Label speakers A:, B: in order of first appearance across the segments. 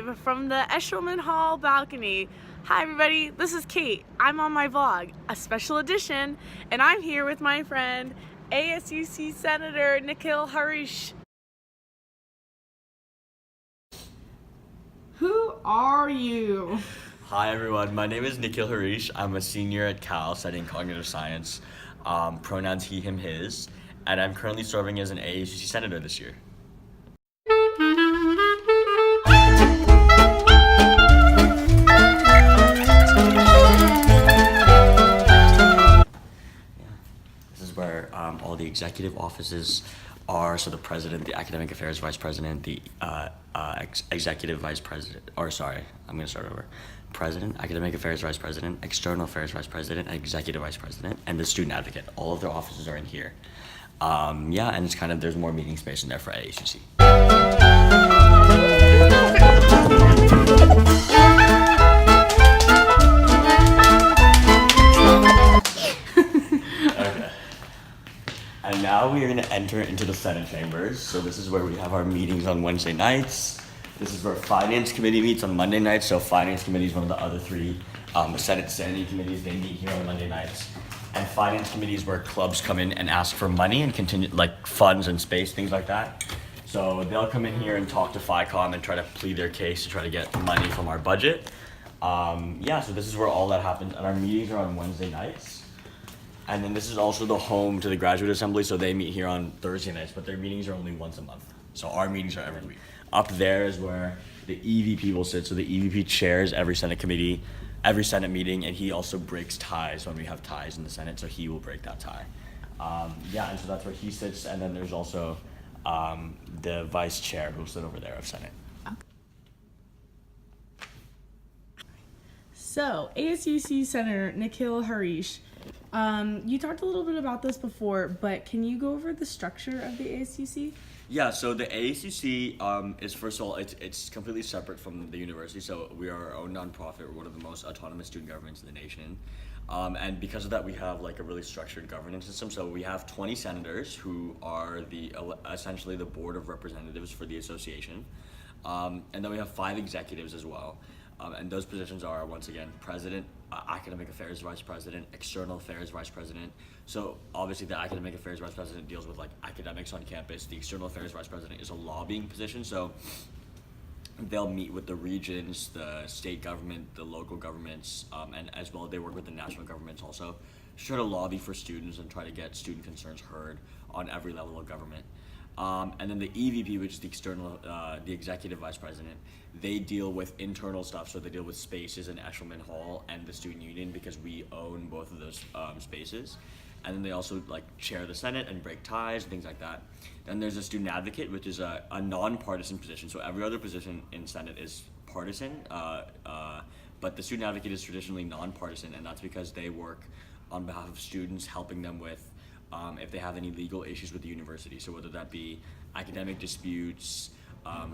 A: live from the Eshelman Hall balcony. Hi everybody, this is Kate. I'm on my vlog, a special edition, and I'm here with my friend ASUC Senator Nikhil Harish. Who are you?
B: Hi everyone, my name is Nikhil Harish. I'm a senior at Cal studying cognitive science, pronouns he, him, his, and I'm currently serving as an ASUC Senator this year. This is where all the executive offices are, so the president, the academic affairs vice president, the executive vice president, I'm going to start over. President, academic affairs vice president, external affairs vice president, and executive vice president, and the student advocate. All of their offices are in here. And it's kind of, there's more meeting space in there for ASUC. Okay. And now we are going to enter into the Senate chambers. So this is where we have our meetings on Wednesday nights. This is where Finance Committee meets on Monday nights. So Finance Committee is one of the other three. The Senate standing committees, they meet here on Monday nights. And Finance Committee is where clubs come in and ask for money and continue, like funds and space, things like that. So they'll come in here and talk to FICOM and try to plead their case to try to get money from our budget. So this is where all that happens. And our meetings are on Wednesday nights. And then this is also the home to the Graduate Assembly. So they meet here on Thursday nights, but their meetings are only once a month. So our meetings are every week. Up there is where the EVP will sit. So the EVP chairs every Senate committee, every Senate meeting, and he also breaks ties when we have ties in the Senate, so he will break that tie. And so that's where he sits, and then there's also the vice chair who will sit over there of Senate.
A: So, ASUC Senator Nikhil Harish, you talked a little bit about this before, but can you go over the structure of the ASUC?
B: Yeah, so the ASUC is, first of all, it's completely separate from the university. So we are our own nonprofit. We're one of the most autonomous student governments in the nation. And because of that, we have like a really structured governance system. So we have 20 senators who are essentially the board of representatives for the association. And then we have 5 executives as well. And those positions are, once again, president, academic affairs vice president, external affairs vice president. So obviously the academic affairs vice president deals with like academics on campus. The external affairs vice president is a lobbying position. So they'll meet with the regions, the state government, the local governments, and as well they work with the national governments also to try to lobby for students and try to get student concerns heard on every level of government. And then the EVP, which is the executive vice president, they deal with internal stuff. So they deal with spaces in Eshelman Hall and the student union because we own both of those spaces. And then they also like chair the Senate and break ties and things like that. Then there's a student advocate, which is a nonpartisan position. So every other position in Senate is partisan, but the student advocate is traditionally nonpartisan, and that's because they work on behalf of students, helping them with if they have any legal issues with the university. So whether that be academic disputes,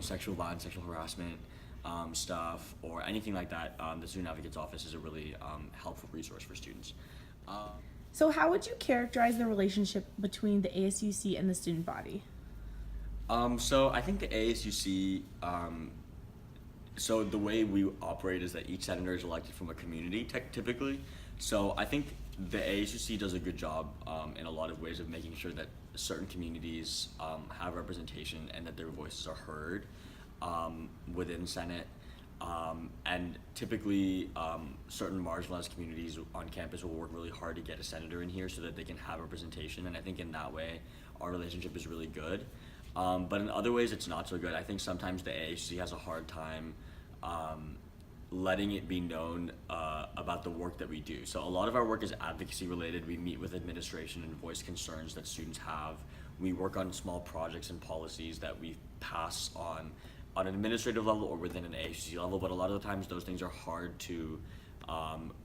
B: sexual violence, sexual harassment stuff, or anything like that, the Student Advocate's Office is a really helpful resource for students.
A: So how would you characterize the relationship between the ASUC and the student body?
B: So I think the ASUC, so the way we operate is that each senator is elected from a community typically. So I think the ASUC does a good job in a lot of ways of making sure that certain communities have representation and that their voices are heard within Senate. And typically certain marginalized communities on campus will work really hard to get a senator in here so that they can have representation, and I think in that way our relationship is really good. But in other ways it's not so good. I think sometimes the ASUC has a hard time letting it be known about the work that we do. So a lot of our work is advocacy related. We meet with administration and voice concerns that students have. We work on small projects and policies that we pass on an administrative level or within an ASUC level, but a lot of the times those things are hard to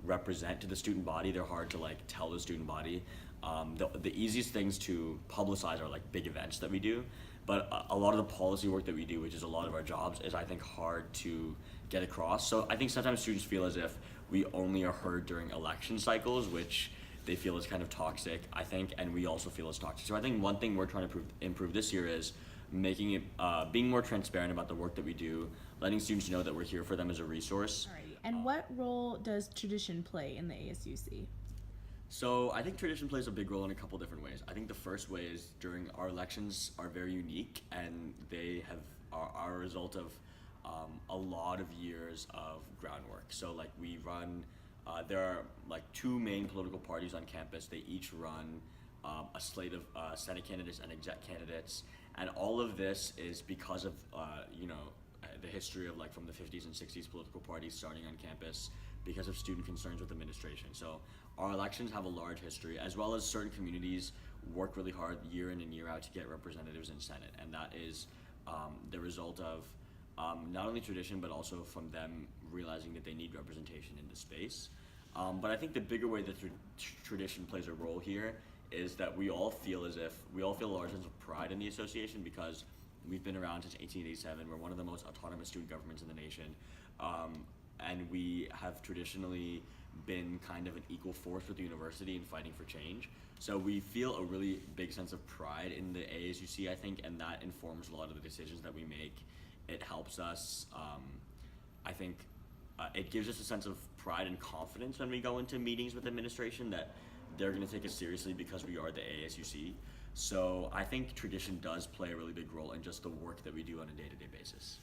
B: represent to the student body. They're hard to like tell the student body. The easiest things to publicize are like big events that we do, but a lot of the policy work that we do, which is a lot of our jobs, is I think hard to get across. So I think sometimes students feel as if we only are heard during election cycles, which they feel is kind of toxic, I think, and we also feel is toxic. So I think one thing we're trying to improve this year is making it, being more transparent about the work that we do, letting students know that we're here for them as a resource.
A: Alrighty. And what role does tradition play in the ASUC?
B: So I think tradition plays a big role in a couple different ways. I think the first way is during our elections are very unique, and they are a result of a lot of years of groundwork. So like we run, there are like two main political parties on campus. They each run a slate of Senate candidates and exec candidates, and all of this is because of the history of like from the 50s and 60s political parties starting on campus because of student concerns with administration. So our elections have a large history, as well as certain communities work really hard year in and year out to get representatives in Senate, and that is the result of not only tradition but also from them realizing that they need representation in the space. But I think the bigger way that tradition plays a role here is that we all feel a large sense of pride in the association because we've been around since 1887. We're one of the most autonomous student governments in the nation, and we have traditionally been kind of an equal force with the university in fighting for change. So we feel a really big sense of pride in the ASUC, I think, and that informs a lot of the decisions that we make. It helps us, I think, it gives us a sense of pride and confidence when we go into meetings with administration that they're going to take us seriously because we are the ASUC. So I think tradition does play a really big role in just the work that we do on a day-to-day basis.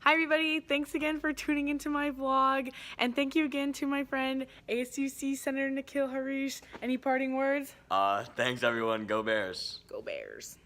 A: Hi everybody, thanks again for tuning into my vlog, and thank you again to my friend ASUC Senator DeCal Project. Any parting words?
B: Thanks everyone, go Bears.
A: Go Bears.